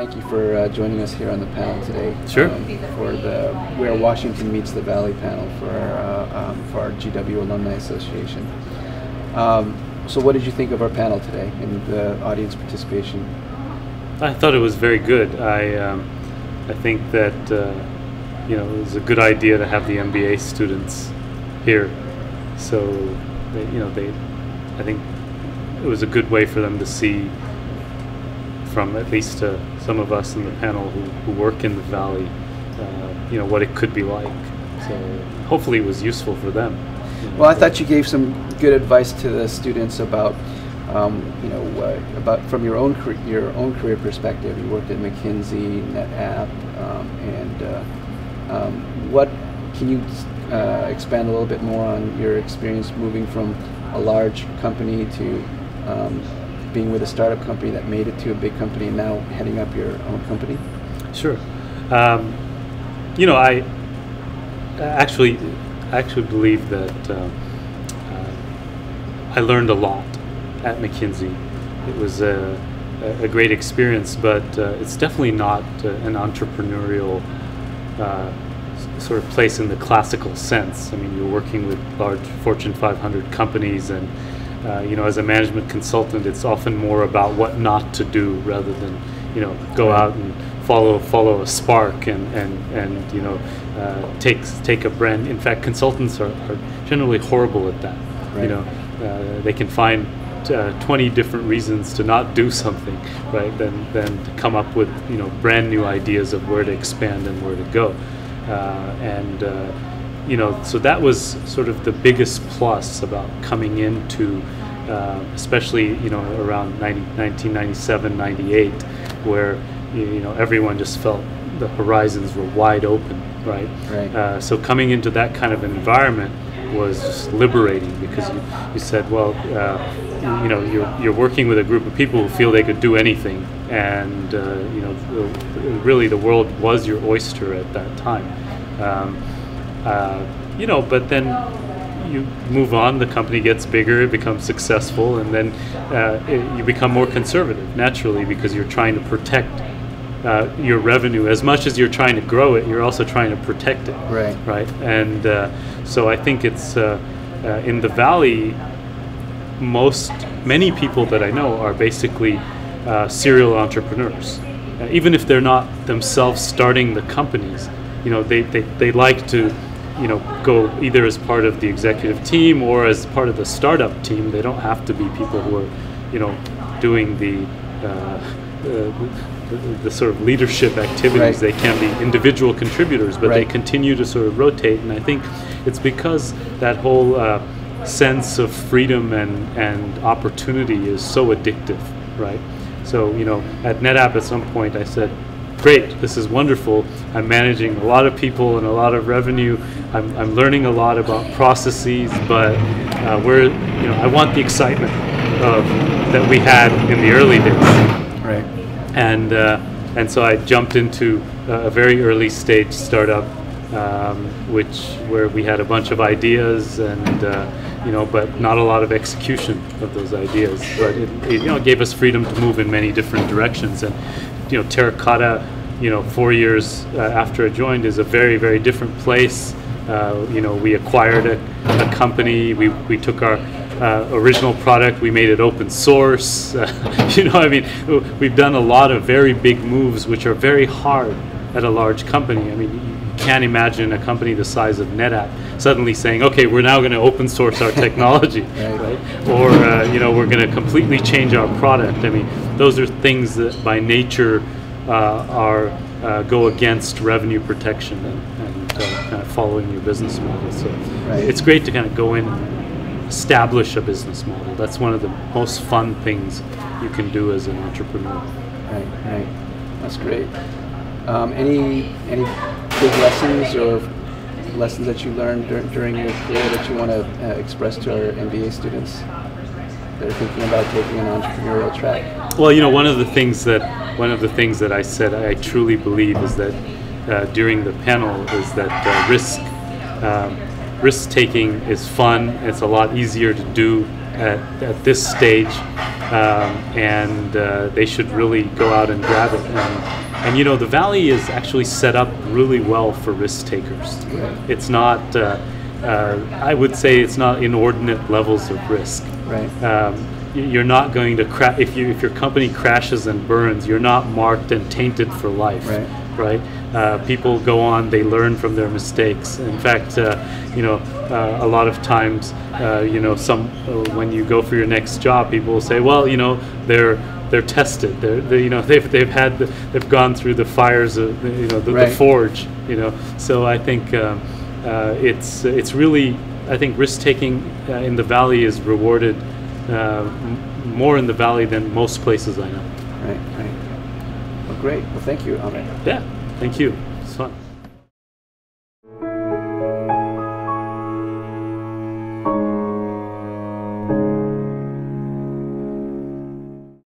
thank you for joining us here on the panel today. Sure. For the Where Washington Meets the Valley panel for our GWU Alumni Association. So what did you think of our panel today and the audience participation? I thought it was very good. I think that it was a good idea to have the MBA students here. So I think it was a good way for them to see, from at least some of us in the panel who work in the Valley, what it could be like. So hopefully it was useful for them. Well, I thought you gave some good advice to the students about, about from your own career perspective. You worked at McKinsey, NetApp, what can you expand a little bit more on your experience moving from a large company to being with a startup company that made it to a big company and now heading up your own company? Sure. I actually believe that I learned a lot at McKinsey. It was a great experience, but it's definitely not an entrepreneurial sort of place in the classical sense. I mean, you're working with large Fortune 500 companies, and as a management consultant, it's often more about what not to do rather than go out and follow a spark and take a brand. In fact, consultants are generally horrible at that. Right. They can find 20 different reasons to not do something, right? Than to come up with brand new ideas of where to expand and where to go. So that was sort of the biggest plus about coming into, especially around 1997, 98, where everyone just felt the horizons were wide open, right? Right. So coming into that kind of environment was just liberating, because you said, well, you're working with a group of people who feel they could do anything, and really the world was your oyster at that time. But then you move on, the company gets bigger, it becomes successful, and then you become more conservative naturally, because you're trying to protect your revenue. As much as you're trying to grow it, you're also trying to protect it. Right. And so I think it's in the Valley, many people that I know are basically serial entrepreneurs. Even if they're not themselves starting the companies, they like to go either as part of the executive team or as part of the startup team. They don't have to be people who are doing the sort of leadership activities. Right. They can be individual contributors, but right. They continue to sort of rotate, and I think it's because that whole sense of freedom and opportunity is so addictive, right? So at NetApp at some point I said, great, this is wonderful. I'm managing a lot of people and a lot of revenue. I'm learning a lot about processes, but I want the excitement that we had in the early days. Right. And so I jumped into a very early stage startup, where we had a bunch of ideas and but not a lot of execution of those ideas. But it gave us freedom to move in many different directions. And Terracotta, 4 years after I joined, is a very, very different place. We acquired a company. We took our original product, we made it open source. We've done a lot of very big moves, which are very hard at a large company. I mean, you can't imagine a company the size of NetApp suddenly saying, okay, we're now going to open source our technology, right? Or we're going to completely change our product. I mean, those are things that by nature go against revenue protection and kind of following your business model. So It's great to kind of go in and establish a business model. That's one of the most fun things you can do as an entrepreneur. Right. That's great. Any big lessons or lessons that you learned during your career that you want to express to our MBA students that are thinking about taking an entrepreneurial track? Well, one of the things that I said I truly believe is that during the panel is that risk taking is fun. It's a lot easier to do at this stage, and they should really go out and grab it. And the Valley is actually set up really well for risk takers. Right. It's not, I would say, it's not inordinate levels of risk. Right. You're not going to if your company crashes and burns, you're not marked and tainted for life. Right. People go on, they learn from their mistakes. In fact, a lot of times, when you go for your next job, people will say, well, they're tested. They've gone through the fires of the forge. So I think it's really, I think risk taking in the Valley is rewarded more in the Valley than most places I know. Right. Well, great. Well, thank you, Amit. Yeah, thank you. It's fun.